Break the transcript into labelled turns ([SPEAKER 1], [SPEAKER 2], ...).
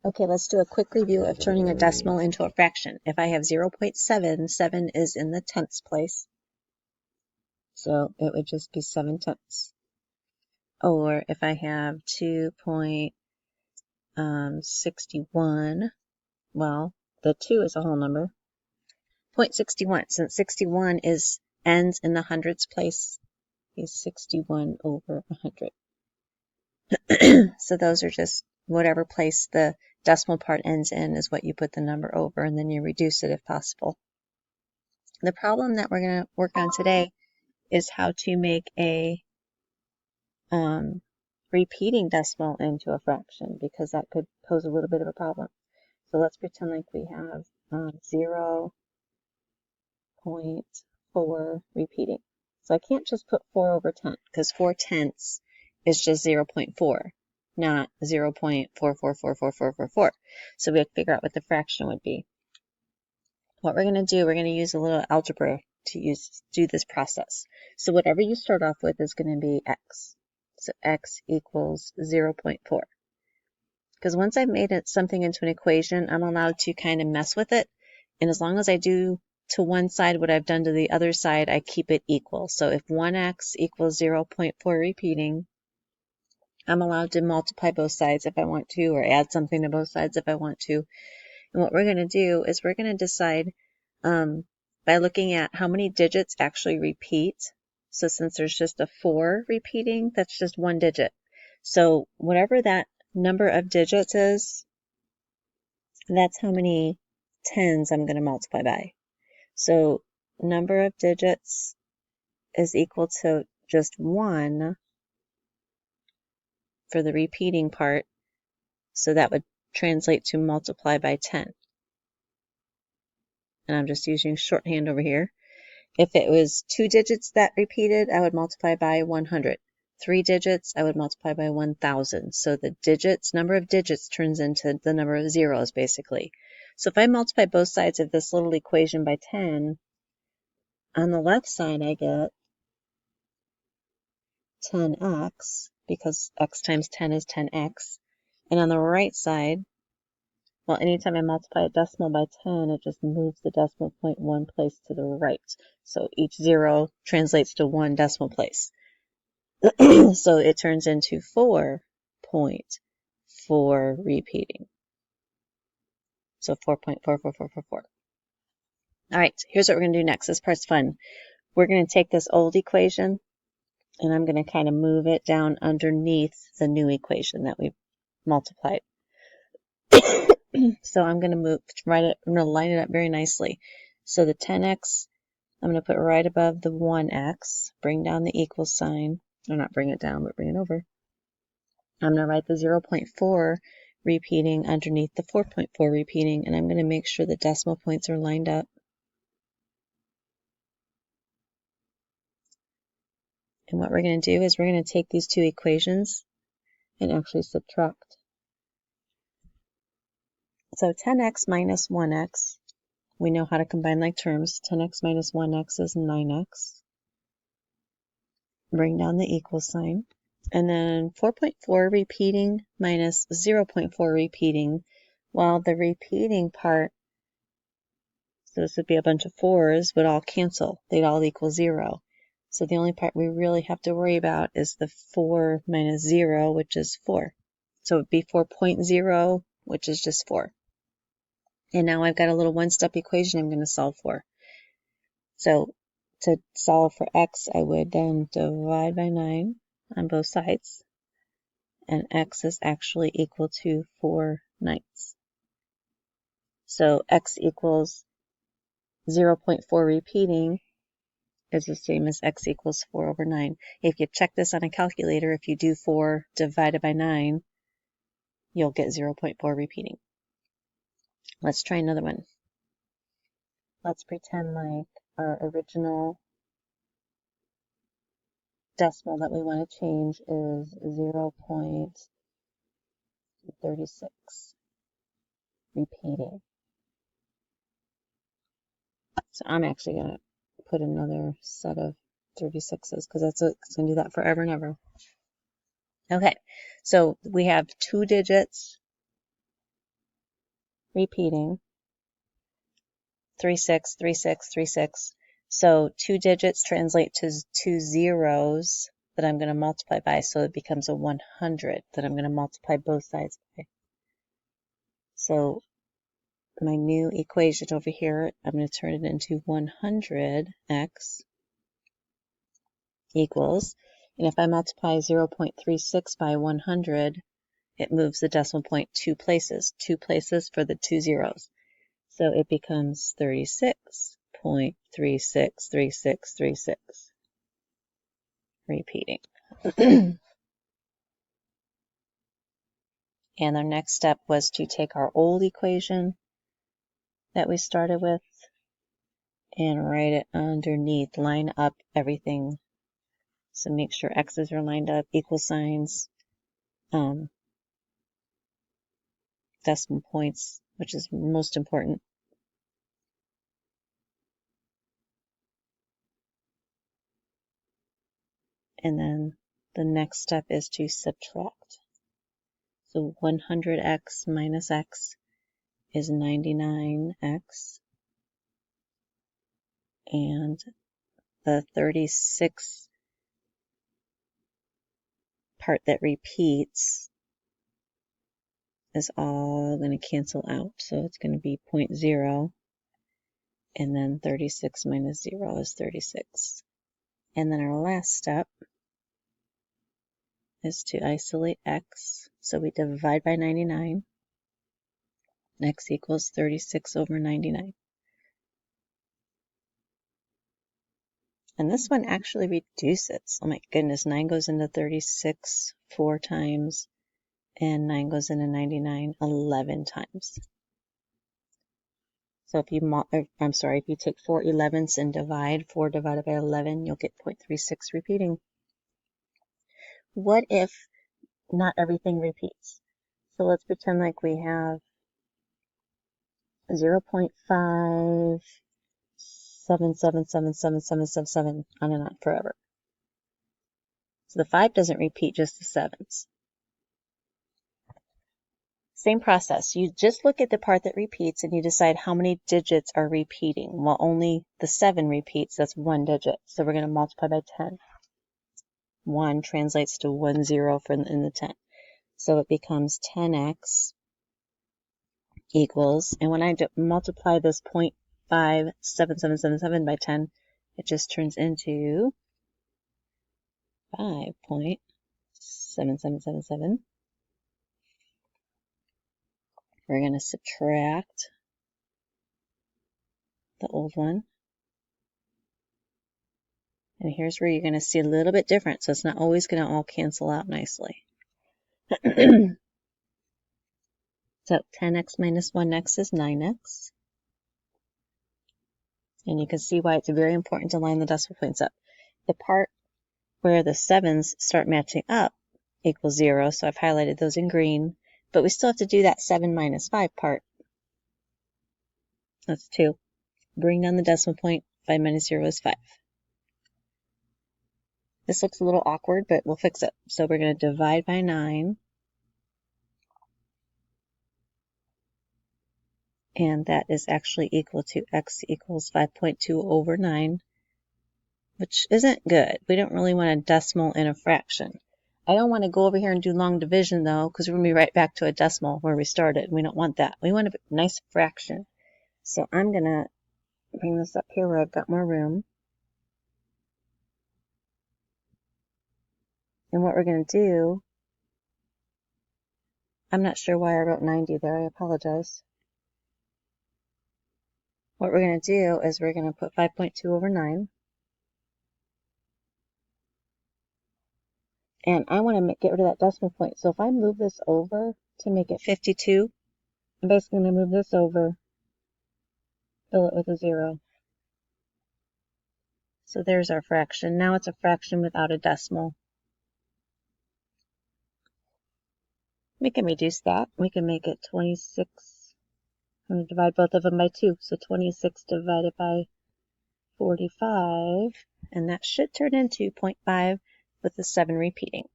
[SPEAKER 1] Okay, let's do a quick review of turning a decimal into a fraction. If I have 0.7, 7 is in the tenths place, so it would just be 7 tenths. Or if I have 2.61, well, the 2 is a whole number. 0.61, since 61 ends in the hundredths place, is 61 over 100. So those are just whatever place the decimal part ends in is what you put the number over, and then you reduce it if possible. The problem that we're going to work on today is how to make a repeating decimal into a fraction, because that could pose a little bit of a problem. So let's pretend like we have 0.4 repeating. So I can't just put 4 over 10, because 4 tenths is just 0.4, not 0.44444444. So we have to figure out what the fraction would be. What we're going to do, we're going to use a little algebra to do this process. So whatever you start off with is going to be x. So x equals 0.4. Because once I've made something into an equation, I'm allowed to kind of mess with it. And as long as I do to one side what I've done to the other side, I keep it equal. So if 1x equals 0.4 repeating, I'm allowed to multiply both sides if I want to, or add something to both sides if I want to. And what we're going to do is we're going to decide by looking at how many digits actually repeat. So since there's just a 4 repeating, that's just one digit. So whatever that number of digits is, that's how many tens I'm going to multiply by. So number of digits is equal to just 1 for the repeating part. So that would translate to multiply by 10. And I'm just using shorthand over here. If it was 2 digits that repeated, I would multiply by 100. 3 digits, I would multiply by 1,000. So the number of digits turns into the number of zeros, basically. So if I multiply both sides of this little equation by 10, on the left side I get 10x, because x times 10 is 10x. And on the right side, well, anytime I multiply a decimal by 10, it just moves the decimal point one place to the right. So each zero translates to one decimal place. So it turns into 4.4 repeating. So 4.44444. All right, here's what we're going to do next. This part's fun. We're going to take this old equation, and I'm going to kind of move it down underneath the new equation that we've multiplied. So I'm going to I'm going to line it up very nicely. So the 10x, I'm going to put right above the 1x, bring down the equal sign, or not bring it down, but bring it over. I'm going to write the 0.4 repeating underneath the 4.4 repeating, and I'm going to make sure the decimal points are lined up. And what we're going to do is we're going to take these two equations and actually subtract. So 10x minus 1x, we know how to combine like terms. 10x minus 1x is 9x. Bring down the equal sign. And then 4.4 repeating minus 0.4 repeating. Well, the repeating part, so this would be a bunch of 4s, would all cancel. They'd all equal 0. So the only part we really have to worry about is the 4 minus 0, which is 4. So it would be 4.0, which is just 4. And now I've got a little one-step equation I'm going to solve for. So to solve for x, I would then divide by 9 on both sides. And x is actually equal to 4/9. So x equals 0.4 repeating is the same as x equals 4 over 9. If you check this on a calculator, if you do 4 divided by 9, you'll get 0.4 repeating. Let's try another one. Let's pretend like our original decimal that we want to change is 0.36 repeating. So I'm actually going to put another set of 36s because it's going to do that forever and ever. Okay, so we have 2 digits repeating. 3, 6, 3, 6, 3, 6. So 2 digits translate to 2 zeros that I'm going to multiply by, so it becomes a 100 that I'm going to multiply both sides by. So my new equation over here, I'm going to turn it into 100x equals, and if I multiply 0.36 by 100, it moves the decimal point 2 places for the 2 zeros. So it becomes 36.363636, repeating. And our next step was to take our old equation that we started with and write it underneath, line up everything. So make sure x's are lined up, equal signs, decimal points, which is most important. And then the next step is to subtract. So 100x minus x is 99x. And the 36 part that repeats is all going to cancel out. So it's going to be 0.0. And then 36 minus 0 is 36. And then our last step is to isolate x. So we divide by 99. X equals 36 over 99. And this one actually reduces. Oh my goodness, 9 goes into 36 4 times, and 9 goes into 99 11 times. So if you take 4 11ths and divide 4 divided by 11, you'll get 0.36 repeating. What if not everything repeats? So let's pretend like we have 0.5 7777777 on and on forever. So the 5 doesn't repeat, just the 7s. Same process. You just look at the part that repeats and you decide how many digits are repeating. Well, only the 7 repeats. That's 1 digit. So we're going to multiply by 10. 1 translates to 1 0 in the 10. So it becomes 10x equals, and when I multiply this 0.57777 by 10, it just turns into 5.7777. We're going to subtract the old one. And here's where you're going to see a little bit different, so it's not always going to all cancel out nicely. So 10x minus 1x is 9x. And you can see why it's very important to line the decimal points up. The part where the 7s start matching up equals 0, so I've highlighted those in green. But we still have to do that 7 minus 5 part. That's 2. Bring down the decimal point. 5 minus 0 is 5. This looks a little awkward, but we'll fix it. So we're going to divide by 9. And that is actually equal to x equals 5.2 over 9, which isn't good. We don't really want a decimal in a fraction. I don't want to go over here and do long division, though, because we're going to be right back to a decimal where we started. We don't want that. We want a nice fraction. So I'm going to bring this up here where I've got more room. And what we're going to do, I'm not sure why I wrote 90 there. I apologize. What we're going to do is we're going to put 5.2 over 9. And I want to get rid of that decimal point. So if I move this over to make it 52, I'm basically going to move this over, fill it with a 0. So there's our fraction. Now it's a fraction without a decimal. We can reduce that. We can make it 26. I'm going to divide both of them by 2. So 26 divided by 45. And that should turn into 0.5 with the 7 repeating.